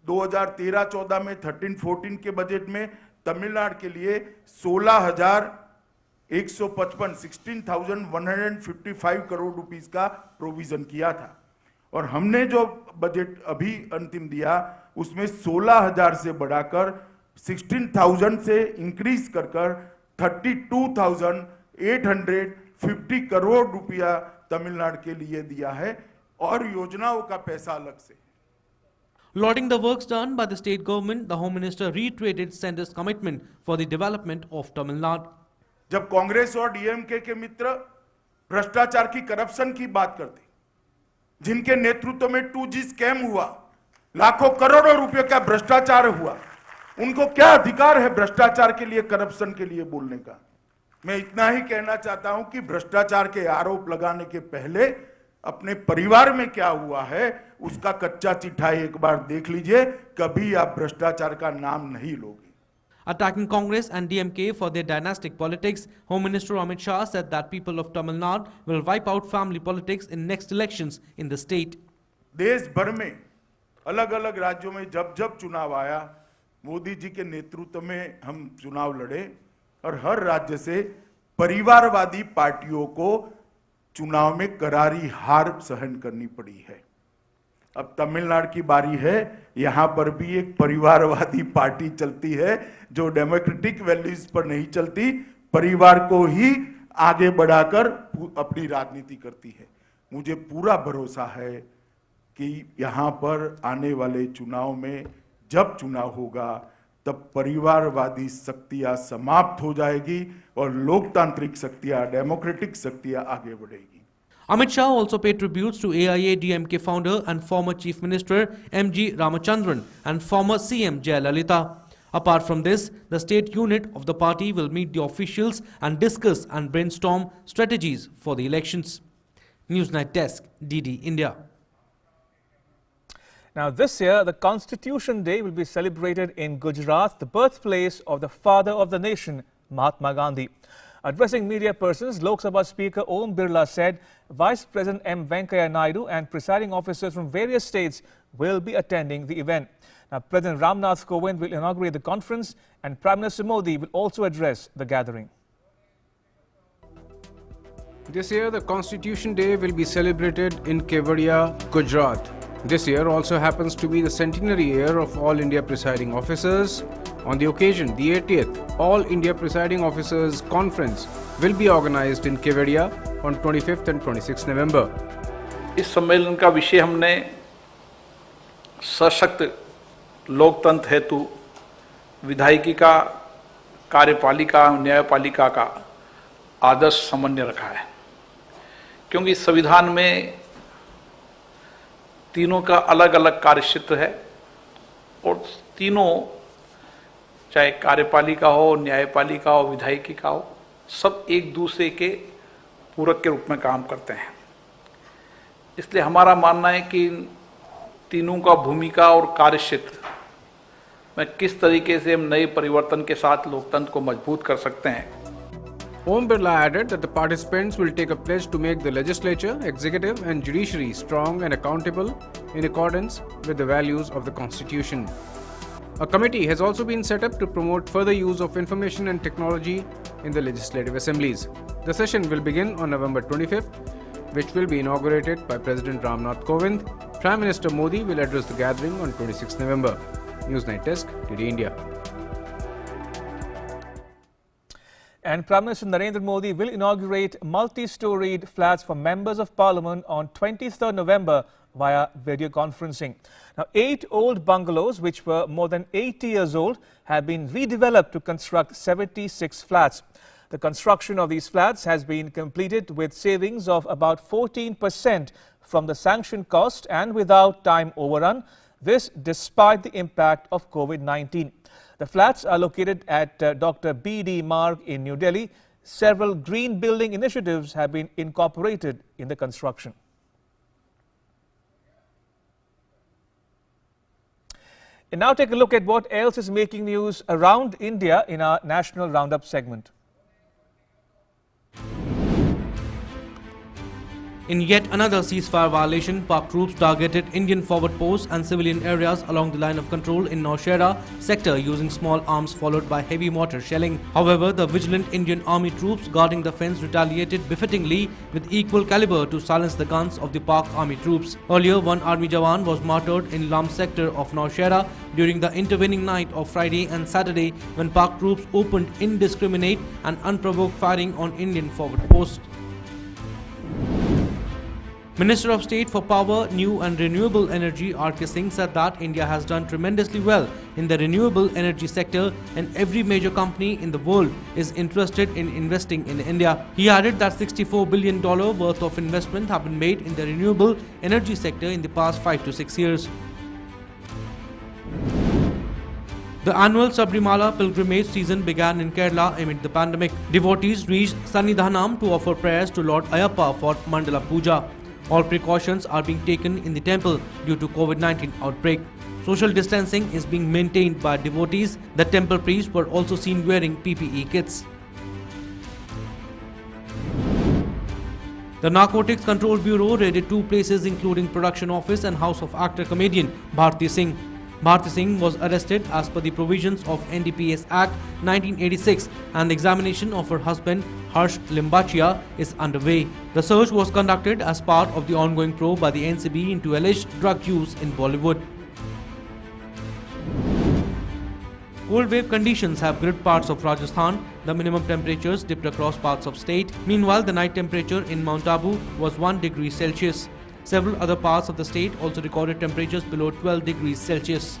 2013-14 में 13-14 के बजट में तमिलनाडु के लिए 16,155 करोड़ रुपीस का प्रोविजन किया था, और हमने जो बजट अभी अंतिम दिया उसमें 16,000 से बढ़ाकर 16,000 से इंक्रीज कर 32,850 करोड़ रुपया तमिलनाडु के लिए दिया है, और योजनाओं का पैसा अलग से। Lauding the works done by the state government, the Home Minister reiterated centre's commitment for the development of Tamil Nadu. जब कांग्रेस और डीएमके के मित्र भ्रष्टाचार की, करप्शन की बात करते, जिनके नेतृत्व में 2G स्कैम हुआ, लाखों करोड़ों रुपए का भ्रष्टाचार हुआ, उनको क्या अधिकार है भ्रष्टाचार के लिए, करप्शन के लिए बोलने का? मैं इतना ही कहना चाहता हूं कि भ्रष्टाचार के आरोप लगाने के पहले अपने परिवार में क्या हुआ है उसका कच्चा चिट्ठा एक बार देख लीजिए, कभी आप भ्रष्टाचार का नाम नहीं लोगे। Attacking Congress and DMK for their dynastic politics, Home Minister Amit Shah said that people of Tamil Nadu will wipe out family politics in next elections in the state. देश भर में अलग अलग राज्यों में जब जब चुनाव आया, मोदी जी के नेतृत्व में हम चुनाव लड़े, और हर राज्य से परिवारवादी पार्टियों को चुनाव में करारी हार सहन करनी पड़ी है। अब तमिलनाडु की बारी है, यहां पर भी एक परिवारवादी पार्टी चलती है जो डेमोक्रेटिक वैल्यूज पर नहीं चलती, परिवार को ही आगे बढ़ाकर अपनी राजनीति करती है। मुझे पूरा भरोसा है कि यहां पर आने वाले चुनाव में जब चुनाव होगा तब परिवारवादी शक्तियां समाप्त हो जाएगी और लोकतांत्रिक शक्तियां, डेमोक्रेटिक शक्तियां आगे बढ़ेगी। Amit Shah also paid tributes to AIA-DMK founder and former Chief Minister M.G. Ramachandran and former CM Jayalalitha. Apart from this, the state unit of the party will meet the officials and discuss and brainstorm strategies for the elections. Newsnight Desk, DD India. Now this year, the Constitution Day will be celebrated in Gujarat, the birthplace of the father of the nation, Mahatma Gandhi. Addressing media persons, Lok Sabha Speaker Om Birla said Vice President M. Venkaiah Naidu and presiding officers from various states will be attending the event. Now, President Ramnath Kovind will inaugurate the conference and Prime Minister Modi will also address the gathering. This year, the Constitution Day will be celebrated in Kevadia, Gujarat. This year also happens to be the centenary year of All India Presiding Officers. On the occasion, the 80th All India Presiding Officers Conference will be organized in Kevadia on 25th and 26th November. इस सम्मेलन का विषय हमने सशक्त लोकतंत्र हेतु विधायिकी का, कार्यपालिका, न्यायपालिका का आदर्श समन्वय रखा है, क्योंकि संविधान में तीनों का अलग अलग कार्यक्षेत्र है और तीनों, चाहे कार्यपालिका हो, न्यायपालिका हो, विधायिका हो, सब एक दूसरे के पूरक के रूप में काम करते हैं। इसलिए हमारा मानना है कि तीनों का भूमिका और कार्यक्षेत्र में किस तरीके से हम नए परिवर्तन के साथ लोकतंत्र को मजबूत कर सकते हैं। Om Birla added that the participants will take a pledge to make the legislature, executive and judiciary strong and accountable in accordance with the values of the Constitution. A committee has also been set up to promote further use of information and technology in the legislative assemblies. The session will begin on November 25th, which will be inaugurated by President Ramnath Kovind. Prime Minister Modi will address the gathering on 26th November. Newsnight Desk, DD India. And Prime Minister Narendra Modi will inaugurate multi-storied flats for members of parliament on 23rd November via video conferencing. Now, 8 old bungalows, which were more than 80 years old, have been redeveloped to construct 76 flats. The construction of these flats has been completed with savings of about 14% from the sanctioned cost and without time overrun. This despite the impact of COVID-19. The flats are located at Dr. B.D. Marg in New Delhi. Several green building initiatives have been incorporated in the construction. And now take a look at what else is making news around India in our National Roundup segment. In yet another ceasefire violation, Pak troops targeted Indian forward posts and civilian areas along the line of control in Nowshera sector using small arms followed by heavy mortar shelling. However, the vigilant Indian army troops guarding the fence retaliated befittingly with equal caliber to silence the guns of the Pak army troops. Earlier, one army jawan was martyred in Lam sector of Nowshera during the intervening night of Friday and Saturday when Pak troops opened indiscriminate and unprovoked firing on Indian forward posts. Minister of State for Power, New and Renewable Energy R.K. Singh said that India has done tremendously well in the renewable energy sector and every major company in the world is interested in investing in India. He added that $64 billion worth of investment have been made in the renewable energy sector in the past 5 to 6 years. The annual Sabrimala pilgrimage season began in Kerala amid the pandemic. Devotees reached Sannidhanam to offer prayers to Lord Ayappa for Mandala Puja. All precautions are being taken in the temple due to COVID-19 outbreak. Social distancing is being maintained by devotees. The temple priests were also seen wearing PPE kits. The Narcotics Control Bureau raided 2 places including production office and house of actor-comedian Bharti Singh. Bharti Singh was arrested as per the provisions of NDPS Act 1986 and the examination of her husband Harsh Limbachia is underway. The search was conducted as part of the ongoing probe by the NCB into alleged drug use in Bollywood. Cold wave conditions have gripped parts of Rajasthan. The minimum temperatures dipped across parts of state. Meanwhile, the night temperature in Mount Abu was 1 degree Celsius. Several other parts of the state also recorded temperatures below 12 degrees Celsius.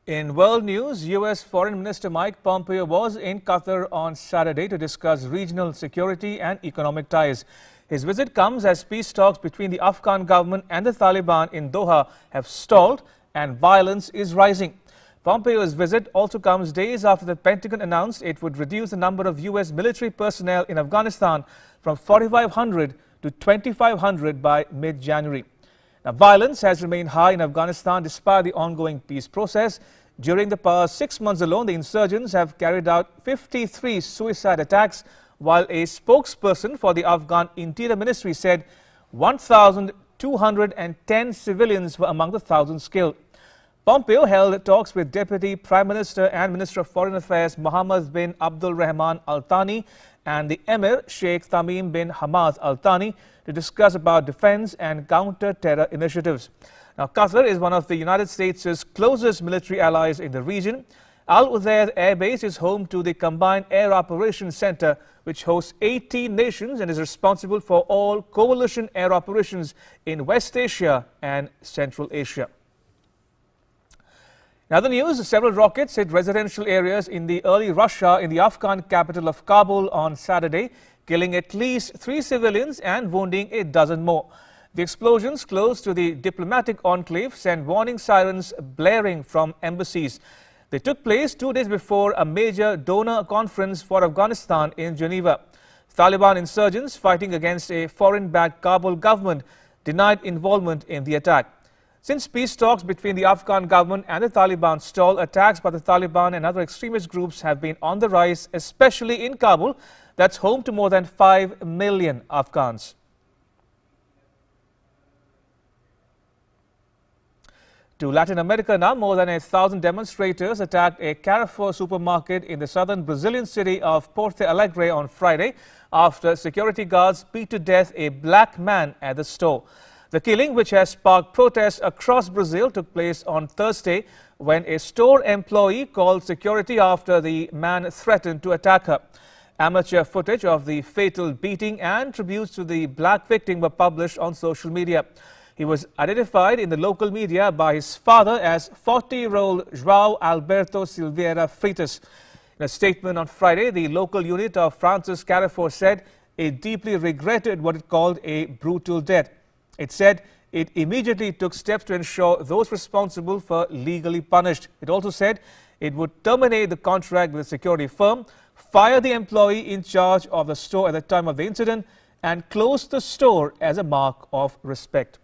In world news, U.S. Foreign Minister Mike Pompeo was in Qatar on Saturday to discuss regional security and economic ties. His visit comes as peace talks between the Afghan government and the Taliban in Doha have stalled and violence is rising. Pompeo's visit also comes days after the Pentagon announced it would reduce the number of U.S. military personnel in Afghanistan from 4,500 to 2,500 by mid-January. Now, violence has remained high in Afghanistan despite the ongoing peace process. During the past 6 months alone, the insurgents have carried out 53 suicide attacks, while a spokesperson for the Afghan Interior Ministry said 1,210 civilians were among the thousands killed. Pompeo held talks with Deputy Prime Minister and Minister of Foreign Affairs Mohammed bin Abdul Rahman Al Thani and the Emir Sheikh Tamim bin Hamad Al Thani to discuss about defense and counter-terror initiatives. Now, Qatar is one of the United States' closest military allies in the region. Al Udeid Air Base is home to the Combined Air Operations Center, which hosts 18 nations and is responsible for all coalition air operations in West Asia and Central Asia. In other news, several rockets hit residential areas in the early Russia in the Afghan capital of Kabul on Saturday, killing at least 3 civilians and wounding a dozen more. The explosions close to the diplomatic enclave sent warning sirens blaring from embassies. They took place 2 days before a major donor conference for Afghanistan in Geneva. Taliban insurgents fighting against a foreign-backed Kabul government denied involvement in the attack. Since peace talks between the Afghan government and the Taliban stalled, attacks by the Taliban and other extremist groups have been on the rise, especially in Kabul, that's home to more than 5 million Afghans. To Latin America now, more than 1,000 demonstrators attacked a Carrefour supermarket in the southern Brazilian city of Porto Alegre on Friday after security guards beat to death a black man at the store. The killing, which has sparked protests across Brazil, took place on Thursday when a store employee called security after the man threatened to attack her. Amateur footage of the fatal beating and tributes to the black victim were published on social media. He was identified in the local media by his father as 40-year-old João Alberto Silveira Freitas. In a statement on Friday, the local unit of Francis Carrefour said it deeply regretted what it called a brutal death. It said it immediately took steps to ensure those responsible were legally punished. It also said it would terminate the contract with the security firm, fire the employee in charge of the store at the time of the incident, and close the store as a mark of respect.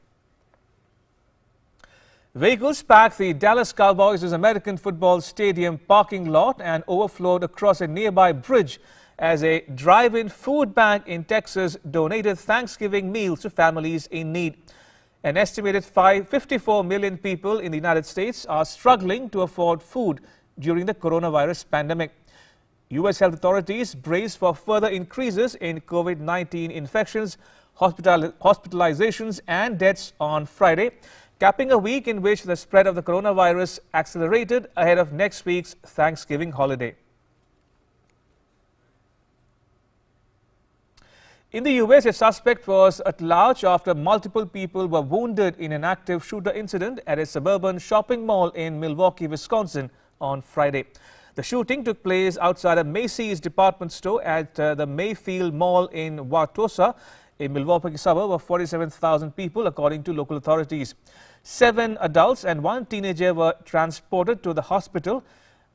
Vehicles packed the Dallas Cowboys' American football stadium parking lot and overflowed across a nearby bridge as a drive-in food bank in Texas donated Thanksgiving meals to families in need. An estimated 54 million people in the United States are struggling to afford food during the coronavirus pandemic. U.S. health authorities brace for further increases in COVID-19 infections, hospitalizations and deaths on Friday, capping a week in which the spread of the coronavirus accelerated ahead of next week's Thanksgiving holiday. In the U.S., a suspect was at large after multiple people were wounded in an active shooter incident at a suburban shopping mall in Milwaukee, Wisconsin on Friday. The shooting took place outside a Macy's department store at the Mayfield Mall in Wauwatosa, a Milwaukee suburb of 47,000 people, according to local authorities. 7 adults and 1 teenager were transported to the hospital,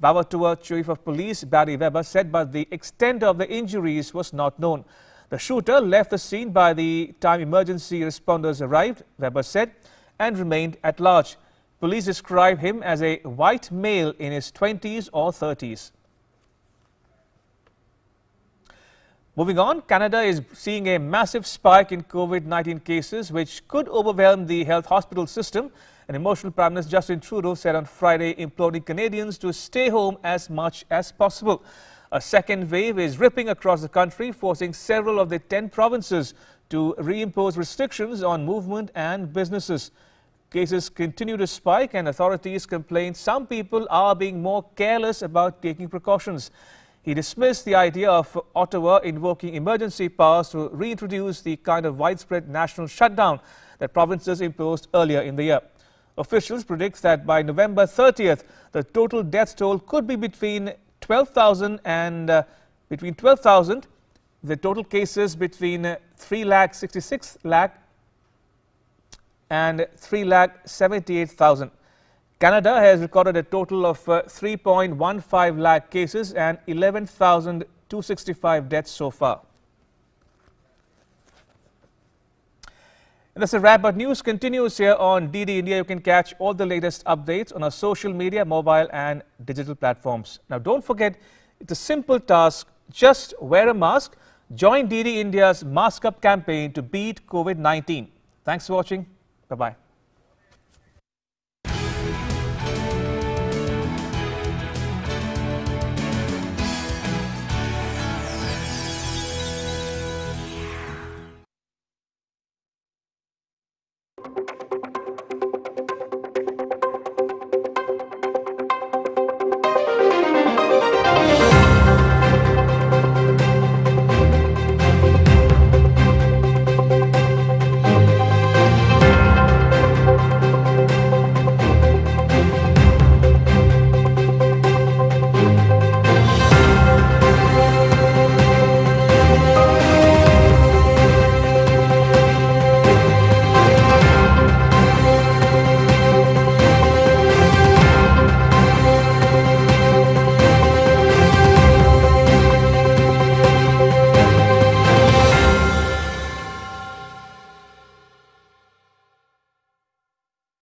Wauwatosa Chief of Police Barry Weber said, but the extent of the injuries was not known. The shooter left the scene by the time emergency responders arrived, Weber said, and remained at large. Police describe him as a white male in his 20s or 30s. Moving on, Canada is seeing a massive spike in COVID-19 cases, which could overwhelm the health hospital system. An emotional Prime Minister Justin Trudeau said on Friday, imploring Canadians to stay home as much as possible. A second wave is ripping across the country, forcing several of the 10 provinces to reimpose restrictions on movement and businesses. Cases continue to spike and authorities complain some people are being more careless about taking precautions. He dismissed the idea of Ottawa invoking emergency powers to reintroduce the kind of widespread national shutdown that provinces imposed earlier in the year. Officials predict that by November 30th, the total death toll could be between 12,000 and the total cases between 3,66,000 and 3,78,000. Canada has recorded a total of 3.15 lakh cases and 11,265 deaths so far. And that's a wrap, but news continues here on DD India. You can catch all the latest updates on our social media, mobile and digital platforms. Now don't forget, it's a simple task. Just wear a mask. Join DD India's Mask Up campaign to beat COVID-19. Thanks for watching. Bye-bye.